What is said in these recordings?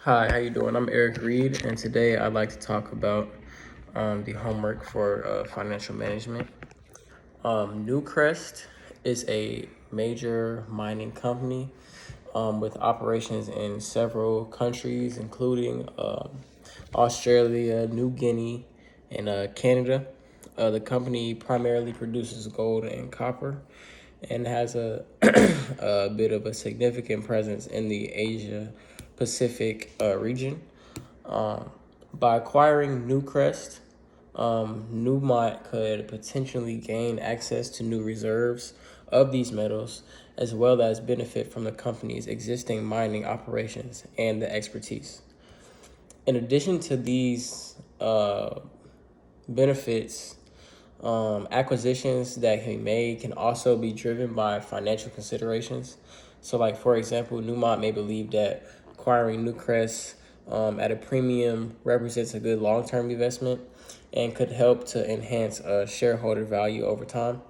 Hi, how you doing? I'm Eric Reed, and today I'd like to talk about the homework for financial management. Newcrest is a major mining company with operations in several countries, including Australia, New Guinea, and Canada. The company primarily produces gold and copper and has a, a bit of a significant presence in the Asia Pacific region. Um, by acquiring Newcrest, Newmont could potentially gain access to new reserves of these metals, as well as benefit from the company's existing mining operations and the expertise. In addition to these benefits, acquisitions that can be made can also be driven by financial considerations. So, like for example, Newmont may believe that acquiring Newcrest at a premium represents a good long-term investment and could help to enhance shareholder value over time.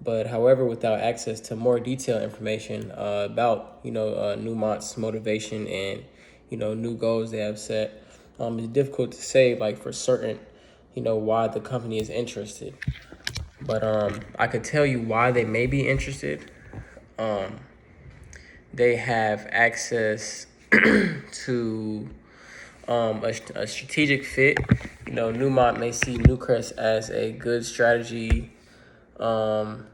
But however, without access to more detailed information about Newmont's motivation and new goals they have set, it's difficult to say like for certain why the company is interested. But I could tell you why they may be interested. Um, they have access to a strategic fit. Newmont may see Newcrest as a good strategy, um,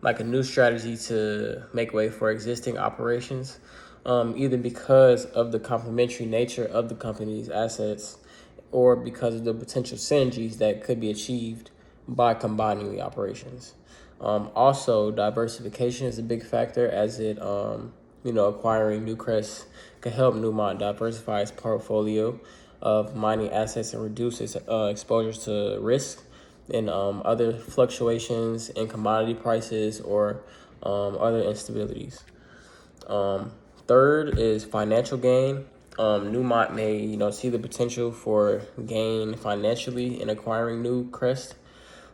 like a new strategy to make way for existing operations, either because of the complementary nature of the company's assets or because of the potential synergies that could be achieved by combining the operations. Also, diversification is a big factor as acquiring Newcrest can help Newmont diversify its portfolio of mining assets and reduce its exposure to risk and other fluctuations in commodity prices or other instabilities. Um, Third is financial gain. Newmont may, see the potential for gain financially in acquiring Newcrest.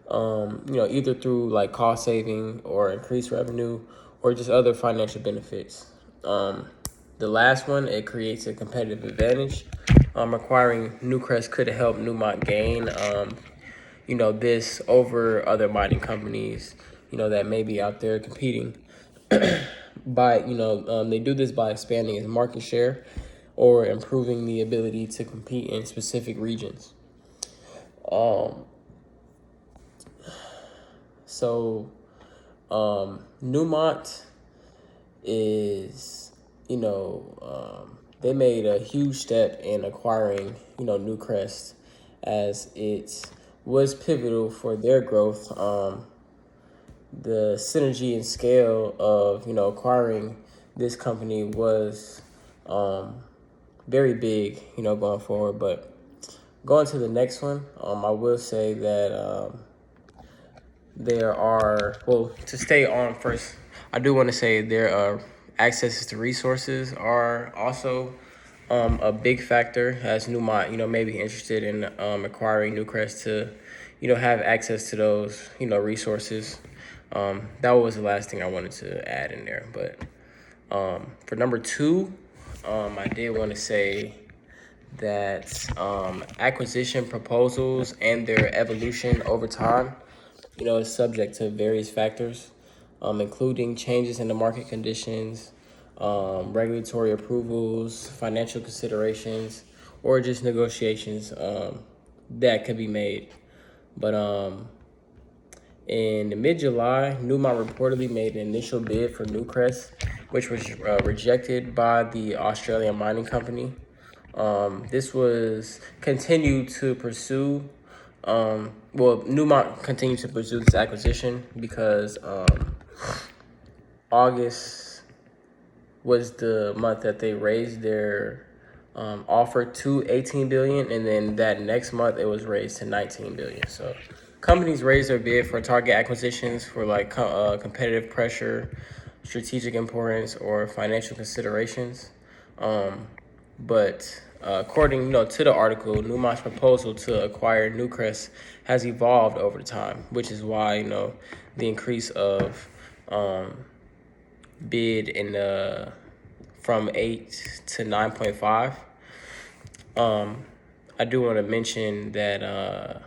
Either through like cost saving or increased revenue or just other financial benefits. Um, the last one, it creates a competitive advantage. Acquiring Newcrest could help Newmont gain, this over other mining companies, that may be out there competing they do this by expanding its market share or improving the ability to compete in specific regions. Um, so Newmont is, they made a huge step in acquiring, Newcrest as it was pivotal for their growth. The synergy and scale of, acquiring this company was very big, going forward. But going to the next one, I will say that there are, well, to stay on first, I do want to say there are access to resources are also a big factor as Newmont, may be interested in acquiring Newcrest to, have access to those, resources. That was the last thing I wanted to add in there. But for number two, I did want to say that acquisition proposals and their evolution over time, is subject to various factors, including changes in the market conditions, regulatory approvals, financial considerations, or just negotiations that could be made. But in mid-July, Newmont reportedly made an initial bid for Newcrest, which was rejected by the Australian mining company. This was continued to pursue. Newmont continued to pursue this acquisition because August was the month that they raised their offer to 18 billion, and then that next month it was raised to 19 billion. So companies raise their bid for target acquisitions for like competitive pressure, strategic importance, or financial considerations. But according to the article, Newmont's proposal to acquire Newcrest has evolved over time, which is why the increase of bid in from 8 to 9.5. I do want to mention that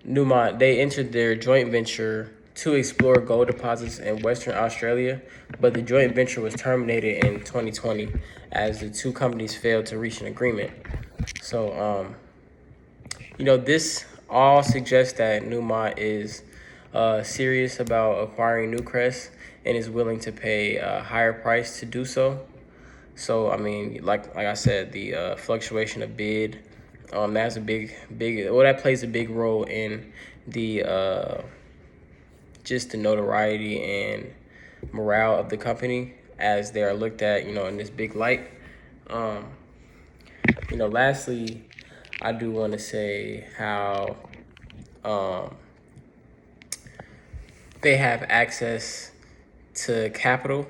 Newmont, they entered their joint venture to explore gold deposits in Western Australia, but the joint venture was terminated in 2020 as the two companies failed to reach an agreement. So, this all suggests that Newmont is serious about acquiring Newcrest and is willing to pay a higher price to do so. So, I mean, like I said, the fluctuation of bid, that's a that plays a big role in the just the notoriety and morale of the company as they are looked at, in this big light. Lastly, I do want to say how they have access to capital.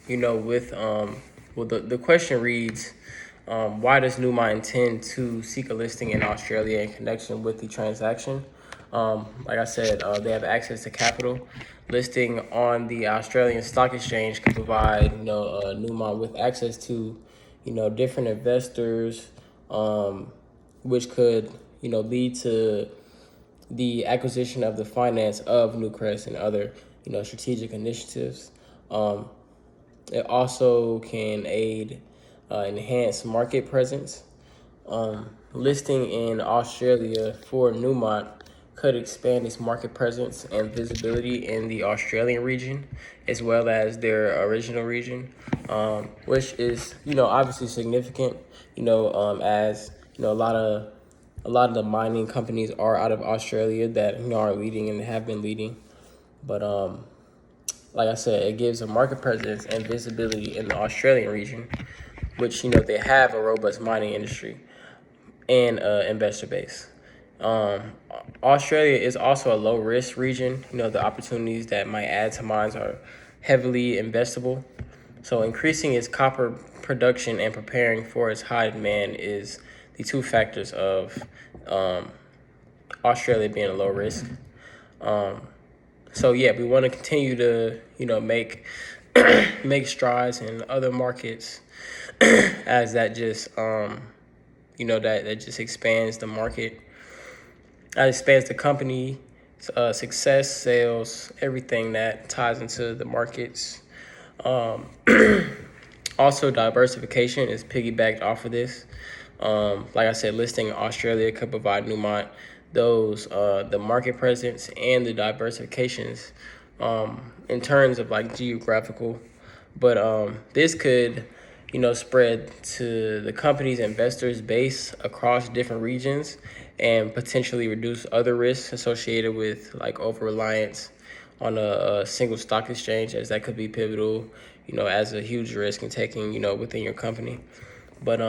The question reads, why does Newmont intend to seek a listing in Australia in connection with the transaction? Like I said, they have access to capital. Listing on the Australian Stock Exchange can provide, Newmont with access to, different investors, which could, lead to the acquisition of the finance of Newcrest and other, strategic initiatives. It also can aid enhance market presence. Listing in Australia for Newmont could expand its market presence and visibility in the Australian region, as well as their original region, which is, obviously significant, as, a lot of the mining companies are out of Australia that, are leading and have been leading. But, like I said, it gives a market presence and visibility in the Australian region, which, they have a robust mining industry and investor base. Australia is also a low risk region. The opportunities that might add to mines are heavily investable. So increasing its copper production and preparing for its high demand is the two factors of Australia being a low risk. So yeah, we want to continue to, make strides in other markets as that just, that just expands the market. That expands the company, success, sales, everything that ties into the markets. Also, diversification is piggybacked off of this. Like I said, listing in Australia could provide Newmont the market presence and the diversifications in terms of like geographical. But this could, spread to the company's investors base across different regions and potentially reduce other risks associated with like over-reliance on a single stock exchange, as that could be pivotal, as a huge risk in taking, within your company. But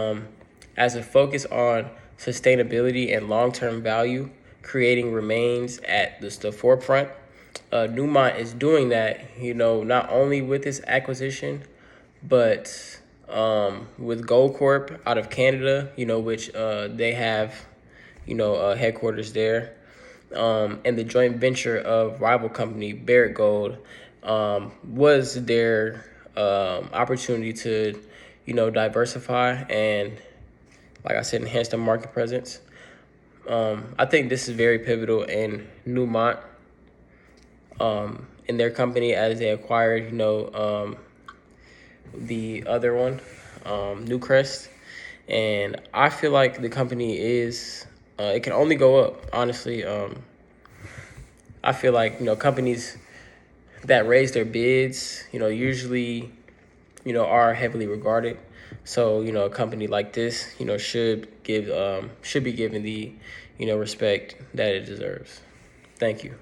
as a focus on sustainability and long-term value, creating remains at the forefront. Newmont is doing that, not only with this acquisition, but with Goldcorp out of Canada, which they have, headquarters there. And the joint venture of rival company Barrick Gold was their opportunity to, diversify and, like I said, enhance the market presence. I think this is very pivotal in Newmont, in their company as they acquired, the other one, Newcrest. And I feel like the company is, it can only go up, honestly. I feel like, companies that raise their bids, usually, are heavily regarded. So, a company like this, should be given the, respect that it deserves. Thank you.